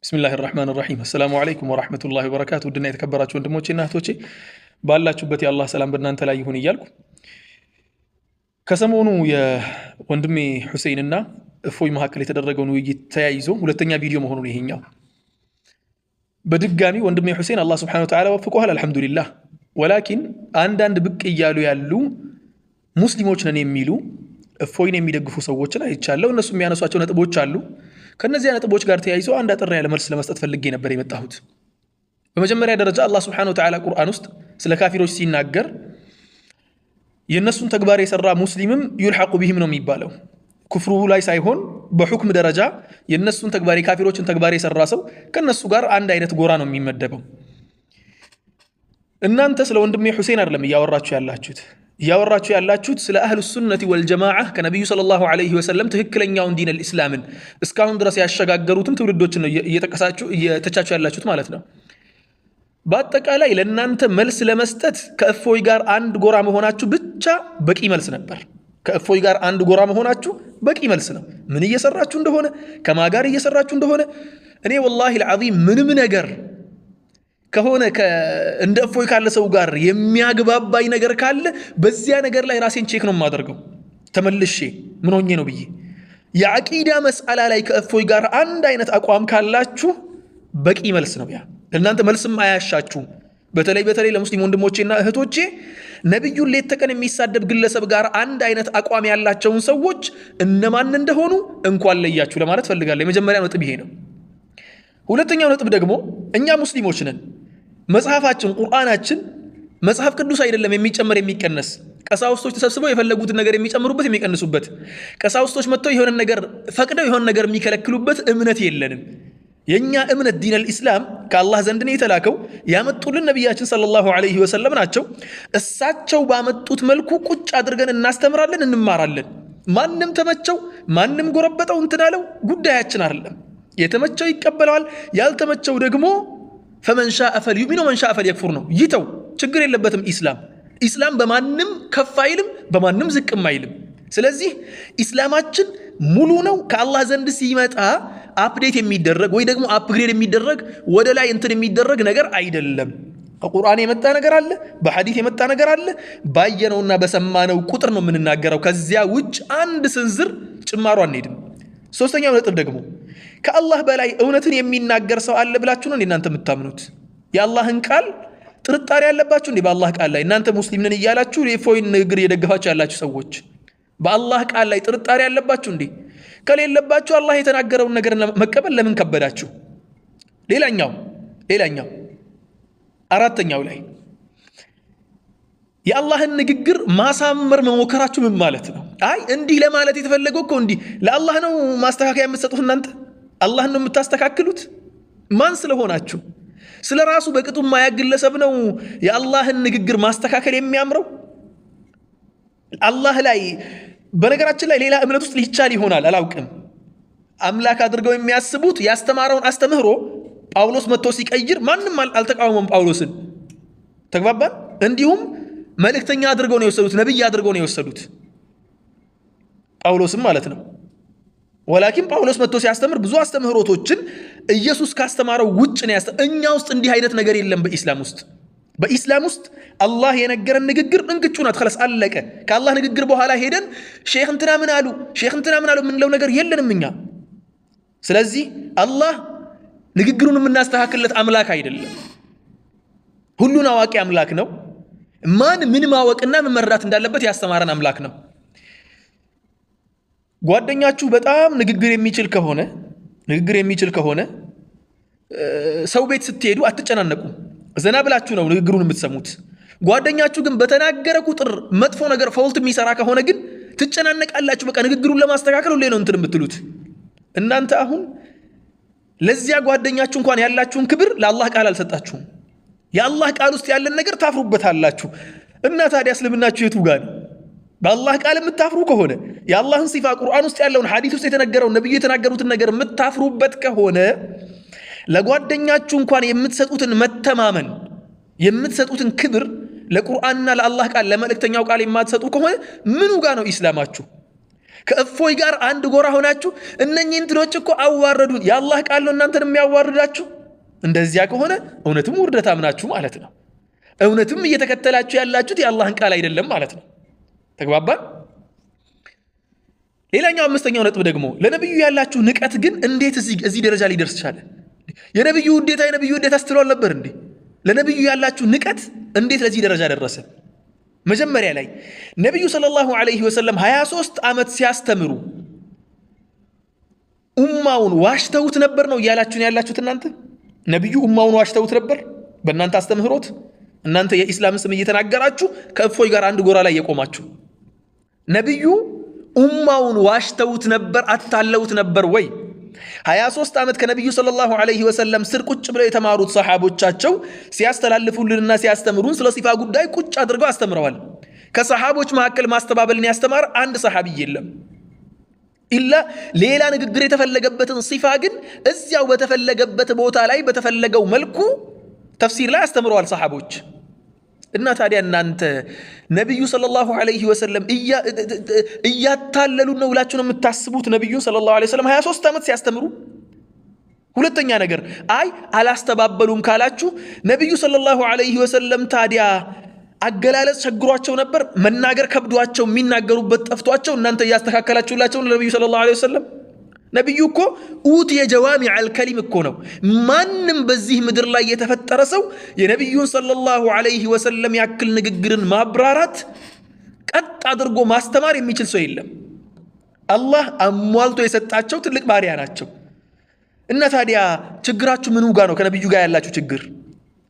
بسم الله الرحمن الرحيم السلام عليكم ورحمة الله وبركاته ودنا يتكبرات وندموچي ناهتوچي ባላችሁበት የአላህ ሰላም በእናንተ ላይ ይሁን እያልኩ ከሰሞኑ የወንድሜ ሁሴንና እፎይ መሐከል የተደረገውን ውይይት ተያይዞ ሁለተኛ ቪዲዮ መሆኑ ነው ይሄኛው። በድጋሚ ወንድሜ ሁሴን አላህ Subhanahu Wa Ta'ala ወፍቆሃል አልহামዱሊላህ። ወላኪን አንዳንድ ብቅ እያሉ ያሉ ሙስሊሞች ነን የሚሉ እፎይን የሚደግፉ ሰዎችን አይቻለሁ። እነሱ የሚያነሷቸው ነጥቦች አሉ። ከነዚህ ነጥቦች ጋር ተያይዞ አንድ አጥር ያለ መልስ ለመስጠት ፈልጌ ነበር የመጣሁት። በመጀመሪያ ደረጃ አላህ Subhanahu Wa Ta'ala ቁርአን ውስጥ ስለ ካፊሮች ሲናገር የነሱን ተግባር የሰራ ሙስሊምም ይልሐቁ ቢሂም ነው የሚባለው። ኩፍሩ ላይ ሳይሆን በሁክም ደረጃ የነሱን ተግባር የካፊሮችን ተግባር የሰራ ሰው ከነሱ ጋር አንድ አይነት ጎራ ነው የሚመደበው። እናንተ ስለ ወንድሜ ሁሴን አይደለም ያወራችሁ ያላችሁት ስለ አህሉ ሱነቲ ወልጀማዓ ከነብዩ ሰለላሁ ዐለይሂ ወሰለም ትክክለኛውን ዲን አልእስላምን እስካሁን ድረስ ያሸጋገሩትን ትውልዶችን ነው እየተቻችሁ ያላችሁት ማለት ነው። በአጠቃላይ ለእናንተ መልስ ለመስጠት ከእፎይ ጋር አንድ ጎራ መሆናችሁ ብቻ በቂ መልስ ነበር። ከእፎይ ጋር አንድ ጎራ መሆናችሁ በቂ መልስ ነው። ምን እየሰራችሁ እንደሆነ ከማጋር እየሰራችሁ እንደሆነ እኔ ወላሂ العظيم ምንም ነገር ከሆነ እንደ እፎይ ካለ ሰው ጋር የሚያግባባይ ነገር ካለ በዚያ ነገር ላይ ራሴን ቼክ ነው የማደርገው ተመልሼ ምን ሆኜ ነው ብዬ። የአቂዳ መስአላ ላይ ከእፎይ ጋር አንድ አይነት አቋም ካላችሁ በቂ መልስ ነው ያ። ለእናንተ መልስም አያሻችሁ። በተለይ ለሙስሊም ወንድሞቼና እህቶቼ ነብዩን ሌት ተቀን የሚሳደብ ግለሰብ ጋር አንድ አይነት አቋም ያላቸውን ሰዎች እነማን እንደሆኑ እንኳን ለያችሁ ለማለት ፈልጋለሁ። የመጀመሪያው ነጥብ ይሄ ነው። ሁለተኛው ነጥብ ደግሞ እኛ ሙስሊሞች ነን። መጽሐፋችን ቁርአናችን መጽሐፍ ቅዱስ አይደለም የሚጨመር የሚቀነስ። ቀሳውስቶች ተሰብስበው የፈለጉትን ነገር የሚጨምሩበት የሚቀንሱበት፣ ቀሳውስቶች መጥተው የሆነ ነገር ፈቅደው የሆነ ነገር የሚከለክሉበት እምነት የለንም። የኛ እምነት ዲን አልኢስላም ከአላህ ዘንድ ነው የተላከው። ያመጡልን ነብያችን ሰለላሁ ዐለይሂ ወሰለም ናቸው። እሳቸው ባመጡት መልኩ ቁጭ አድርገን እናስተምራለን፣ እንማራለን። ማንም ተመቸው ማንም ጎረበጠው እንትናለው ጉዳያችን አይደለም። የተመቸው ይቀበላል፣ ያልተመቸው ደግሞ فمن شاء فليؤمن ومن شاء فليكفر ነው። ይተው ችግር የለበትም። ኢስላም በማንም ከፍ አይልም በማንም ዝቅም አይልም። ስለዚህ ኢስላማችን ሙሉ ነው። ከአላህ ዘንድ ሲመጣ አፕዴት የሚደረግ ወይ ደግሞ አፕግሬድ የሚደረግ ወደ ላይ እንትን የሚደረግ ነገር አይደለም። ከቁርአን የመጣ ነገር አለ፣ በሐዲስ የመጣ ነገር አለ። ባየነውና በሰማነው ቁጥር ነው የምንናገረው። ከዚያ ውጭ አንድ ስንዝር ጭማሩ አንሄድም። ሶስተኛው ነጥብ ደግሞ ከአላህ በላይ እውነትን የሚናገር ሰው አለ ብላችሁ ነው እናንተ የምታምኑት? የአላህን ቃል ጥርጣሬ ያለባችሁ እንዴ? በአላህ ቃል ላይ እናንተ ሙስሊም ነን እያላችሁ የእፎይን ንግግር እየደገፋችሁ ያላችሁ ሰዎች በአላህ ቃል ላይ ጥርጣሬ ያለባችሁ እንዴ? ከሌለባችሁ አላህ የተናገረውን ነገር መቀበል ለምን ከበዳችሁ? ሌላኛው አራተኛው ላይ የአላህን ንግግር ማሳመር መሞከራችሁ ምን ማለት ነው? አይ እንዲህ ለማለት የተፈለገው እኮ እንዲህ ለአላህ ነው ማስተካከያ የምትሰጡት እናንተ አላህን ነው የምታስተካክሉት? ማን ስለሆናችሁ? ስለራሱ በቅጡ ማያግለሰብ ነው የአላህን ንግግር ማስተካከል የሚያምረው? አላህ ላይ በነገራችን ላይ ሌላ እምነት ውስጥ ሊቻል ይሆናል አላውቅም። አምላክ አድርገው የሚያስቡት ያስተማረውን አስተምህሮ ጳውሎስ መጥቶ ሲቀይር ማንም አልተቃወመም ጳውሎስን። ተግባባን? እንዲሁም መልእክተኛ አድርገው ነው የወሰዱት፣ ነብይ አድርገው ነው የወሰዱት ጳውሎስም ማለት ነው። ወላኪን ጳውሎስ መጥቶ ሲያስተምር ብዙ አስተምህሮቶችን ኢየሱስ ካስተማረው ውጭ ነው እኛ ውስጥ እንዲህ አይነት ነገር የለም በኢስላም ውስጥ አላህ የነገረን ንግግር እንቅጩ ናት። خلاص አለቀ። ከአላህ ንግግር በኋላ ሄደን ሼክ እንትና ምን አሉ የምንለው ነገር የለንም እኛ። ስለዚህ አላህ ንግግሩን የምናስተካክልለት አምላክ አይደለም። ሁሉን አዋቂ አምላክ ነው። ማን ምን ማወቅና ምን መረዳት እንዳለበት ያስተማረን አምላክ ነው። ጓደኛችሁ በጣም ንግግር የሚችል ከሆነ ሰው ቤት ስትሄዱ አትጨናነቁ፣ ዘና ብላችሁ ነው ንግግሩን የምትሰሙት። ጓደኛችሁ ግን በተናገረ ቁጥር መጥፎ ነገር ፋውልት የሚሰራ ከሆነ ግን ትጨናነቃላችሁ። በቃ ንግግሩን ለማስተካከል ሁሌ ነው እንትን የምትሉት። እናንተ አሁን ለዚያ ጓደኛችሁ እንኳን ያላችሁን ክብር ለአላህ ቃል አልሰጣችሁም። የአላህ ቃል ውስጥ ያለን ነገር ታፍሩበታላችሁ። እና ታዲያ እስልምናችሁ የቱ ጋር ነው? በአላህ ቃል የምታፍሩ ከሆነ የአላህን ሲፋ ቁርአን ውስጥ ያለውን ሐዲስ ውስጥ የተነገረውን ነብዩ የተናገሩትን ነገር የምታፍሩበት ከሆነ ለጓደኛችሁ እንኳን የምትሰጡትን መተማመን የምትሰጡትን ክብር ለቁርአንና ለአላህ ቃል ለመልእክተኛው ቃል የማትሰጡ ከሆነ ምኑ ጋር ነው ኢስላማችሁ? ከእፎይ ጋር አንድ ጎራ ሆናችሁ እነኚህ እንትኖች እኮ አዋረዱን፣ የአላህ ቃል ነው እናንተን የሚያዋርዳችሁ። እንደዚያ ከሆነ እውነትም ውርደታም ናችሁ ማለት ነው። እውነትም እየተከተላችሁ ያላችሁት የአላህን ቃል አይደለም ማለት ነው። ተግባባን? ሌላኛው አምስተኛው ነጥብ ደግሞ ለነብዩ ያላችሁ ንቀት ግን እንዴት እዚህ ደረጃ ሊደርስ ቻለ? የነብዩ ውዴታ ስትሏል ነበር እንዴ? ለነብዩ ያላችሁ ንቀት እንዴት ለዚህ ደረጃ ደረሰ? መጀመሪያ ላይ ነብዩ ሰለላሁ ዐለይሂ ወሰለም 23 ዓመት ሲያስተምሩ ኡማውን ዋሽተውት ነበር ነው እያላችሁን ያላችሁት እናንተ። ነብዩ ኡማውን ዋሽተውት ነበር በእናንተ አስተምህሮት። እናንተ የኢስላምን ስም እየተናገራችሁ ከእፎይ ጋር አንድ ጎራ ላይ የቆማችሁ ነብዩ ኡማውን ዋሽተውት ነበር፣ አታለውት ነበር ወይ? 23 ዓመት ከነብዩ ሰለላሁ ዐለይሂ ወሰለም ስር ቁጭ ብለው የተማሩት ሰሃቦቻቸው ሲያስተላልፉልንና ሲያስተምሩን ስለ ሲፋ ጉዳይ ቁጭ አድርገው አስተምረዋል። ከሰሃቦች መካከል ማስተባበልን ያስተማር አንድ ሰሃቢ የለም። ኢላ ሌላ ንግግር የተፈለገበትን ሲፋ ግን እዚያው በተፈለገበት ቦታ ላይ በተፈለገው መልኩ ተፍሲር ላይ አስተምረዋል ሰሃቦች። እና ታዲያ እናንተ ነብዩ ሰለላሁ ዐለይሂ ወሰለም እያታለሉ ነው ብላችሁ ነው የምታስቡት? ነብዩ ሰለላሁ ዐለይሂ ወሰለም 23 ዓመት ሲያስተምሩ። ሁለተኛ ነገር አላስተባበሉም ካላችሁ ነብዩ ሰለላሁ ዐለይሂ ወሰለም ታዲያ አገላለጽ ቸግሯቸው ነበር? መናገር ከብዷቸው የሚናገሩበት ጠፍቷቸው እናንተ እያስተካከላችሁላቸው ነብዩ ሰለላሁ ዐለይሂ ወሰለም? ነብዩ እኮ ኡቲየ ጀዋሚዐል ከሊም እኮ ነው። ማንም በዚህ ምድር ላይ የተፈጠረ ሰው የነብዩን ሰለላሁ ዐለይሂ ወሰለም ያክል ንግግርን ማብራራት ቀጥ አድርጎ ማስተማር የሚችል ሰው የለም። አላህ አሟልቶ የሰጣቸው ትልቅ ባሪያ ናቸው። እና ታዲያ ችግራችሁ ምኑ ጋር ነው? ከነብዩ ጋር ያላችሁ ችግር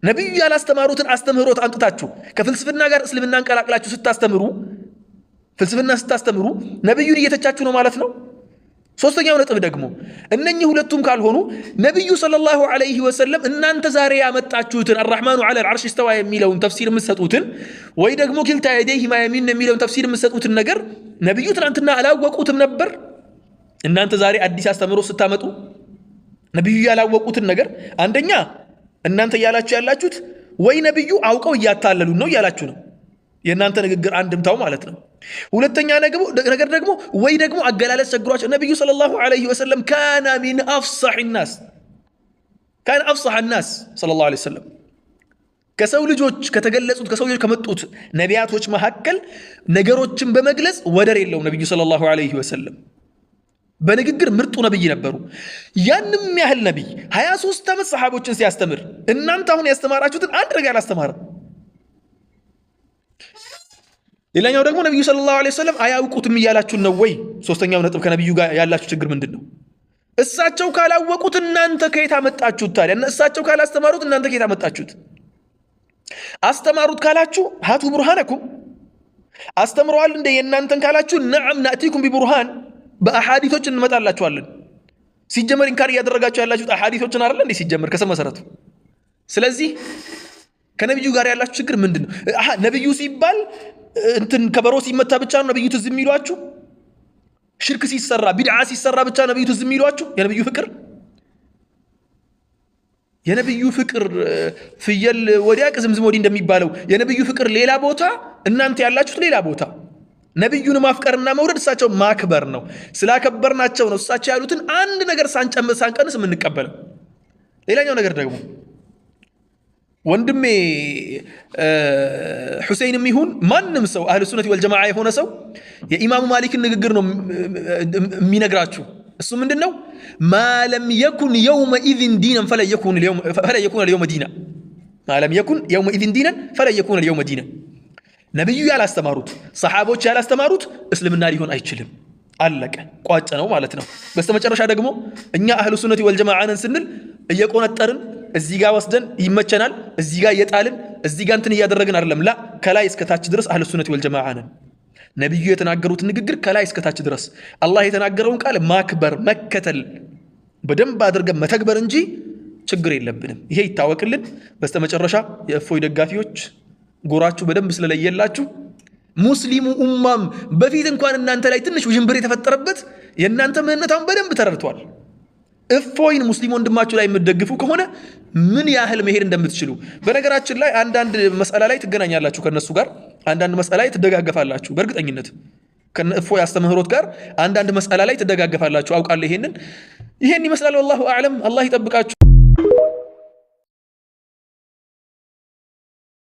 ነብዩ ያላስተማሩትን አስተምህሮት አምጥታችሁ ከፍልስፍና ጋር እስልምናን ቀላቅላችሁ ስታስተምሩ ነብዩን እየተቻችሁ ነው ማለት ነው። ሶስተኛው ነጥብ ደግሞ እነኚህ ሁለቱም ካልሆኑ ነብዩ ሰለላሁ ዐለይሂ ወሰለም እናንተ ዛሬ ያመጣችሁትን አርራህማኑ ዐለል ዐርሽ ኢስተዋ የሚለውን ተፍሲር የምትሰጡትን ወይ ደግሞ ኪልታ የደይሂማ የሚን የሚለውን ተፍሲር የምትሰጡትን ነገር ነብዩ ትናንትና አላወቁትም ነበር? እናንተ ዛሬ አዲስ አስተምሮ ስታመጡ ነብዩ ያላወቁትን ነገር አንደኛ እናንተ እያላችሁ ያላችሁት ወይ ነብዩ አውቀው እያታለሉ ነው እያላችሁ ነው። የእናንተ ንግግር አንድምታው ማለት ነው። ሁለተኛ ነገር ደግሞ ወይ ደግሞ አገላለጽ ቸግሯቸው ነብዩ ሰለላሁ ዐለይሂ ወሰለም ካነ ሚን አፍሰህ الناس ሰለላሁ ዐለይሂ ወሰለም ከሰው ልጆች ከተገለጹት ከሰው ልጆች ከመጡት ነቢያቶች መካከል ነገሮችን በመግለጽ ወደር የለው ነብዩ ሰለላሁ ዐለይሂ ወሰለም በንግግር ምርጡ ነብይ ነበሩ። ያንም ያህል ነብይ 23 ዓመት ሰሃቦችን ሲያስተምር እናንተ አሁን ያስተማራችሁትን አንድ ነገር አላስተማረም። ሌላኛው ደግሞ ነብዩ ሰለላሁ ዐለይሂ ወሰለም አያውቁትም እያላችሁ ነው ወይ? ሶስተኛው ነጥብ ከነብዩ ጋር ያላችሁ ችግር ምንድነው? እሳቸው ካላወቁት እናንተ ከየት አመጣችሁት ታዲያ? እሳቸው ካላስተማሩት እናንተ ከየት አመጣችሁት? አስተማሩት ካላችሁ ሃቱ ቡርሃነኩም አስተምረዋል እንደ የእናንተን ካላችሁ ነዓም ናእቲኩም ቢቡርሃን በአሐዲቶች እንመጣላችኋለን። ሲጀመር ኢንካር እያደረጋችሁ ያላችሁት አሐዲቶችን አይደል እንዴ ሲጀመር ከመሰረቱ። ስለዚህ ከነብዩ ጋር ያላችሁ ችግር ምንድነው? ነብዩ ሲባል እንትን ከበሮ ሲመታ ብቻ ነው ነብዩ ትዝ የሚሏችሁ? ሽርክ ሲሰራ ቢድዓ ሲሰራ ብቻ ነብዩ ትዝ የሚሏችሁ? የነብዩ ፍቅር ፍየል ወዲያ ቅዝምዝም ወዲህ እንደሚባለው የነብዩ ፍቅር ሌላ ቦታ፣ እናንተ ያላችሁት ሌላ ቦታ። ነብዩን ማፍቀርና መውደድ እሳቸው ማክበር ነው። ስላከበርናቸው ነው እሳቸው ያሉትን አንድ ነገር ሳንቀንስ የምንቀበለው። ሌላኛው ነገር ደግሞ ወንድሜ ሁሴይንም ይሁን ማንም ሰው አህሉ ሱነቲ ወልጀማዓ የሆነ ሰው የኢማሙ ማሊክን ንግግር ነው የሚነግራችሁ። እሱ ምንድነው? ማለም የኩን የውመኢዝን ዲነን ፈለን የኩን አልየውመ ዲና ማለም የኩን የውመኢዝን ዲነን ፈለን የኩን አልየውመ ዲና። ነብዩ ያላስተማሩት ሰሃቦች ያላስተማሩት እስልምና ሊሆን አይችልም። አለቀ ቋጭ ነው ማለት ነው። በስተመጨረሻ ደግሞ እኛ አህሉ ሱነቲ ወልጀማዓ ነን ስንል እየቆነጠርን እዚህ ጋር ወስደን ይመቸናል፣ እዚህ ጋር እየጣልን እዚህ ጋር እንትን እያደረግን አይደለም። ላ ከላይ እስከ ታች ድረስ አህሉ ሱነቲ ወልጀማዓ ነን። ነብዩ የተናገሩት ንግግር ከላይ እስከ ታች ድረስ አላህ የተናገረውን ቃል ማክበር መከተል በደንብ አድርገን መተግበር እንጂ ችግር የለብንም። ይሄ ይታወቅልን። በስተመጨረሻ የእፎይ ደጋፊዎች ጎራችሁ በደንብ ስለለየላችሁ ሙስሊሙ ኡማም በፊት እንኳን እናንተ ላይ ትንሽ ውዥንብር የተፈጠረበት የእናንተ ምህነታውን በደንብ ተረድቷል። እፎይን ሙስሊም ወንድማችሁ ላይ የምትደግፉ ከሆነ ምን ያህል መሄድ እንደምትችሉ በነገራችን ላይ አንዳንድ መስአላ ላይ ትገናኛላችሁ ከነሱ ጋር፣ አንዳንድ መስአላ ላይ ትደጋገፋላችሁ። በእርግጠኝነት ከእፎይ አስተምህሮት ጋር አንዳንድ መስአላ ላይ ትደጋገፋላችሁ። አውቃለሁ ይሄን ይመስላል። ወላሁ አዕለም። አላህ ይጠብቃችሁ።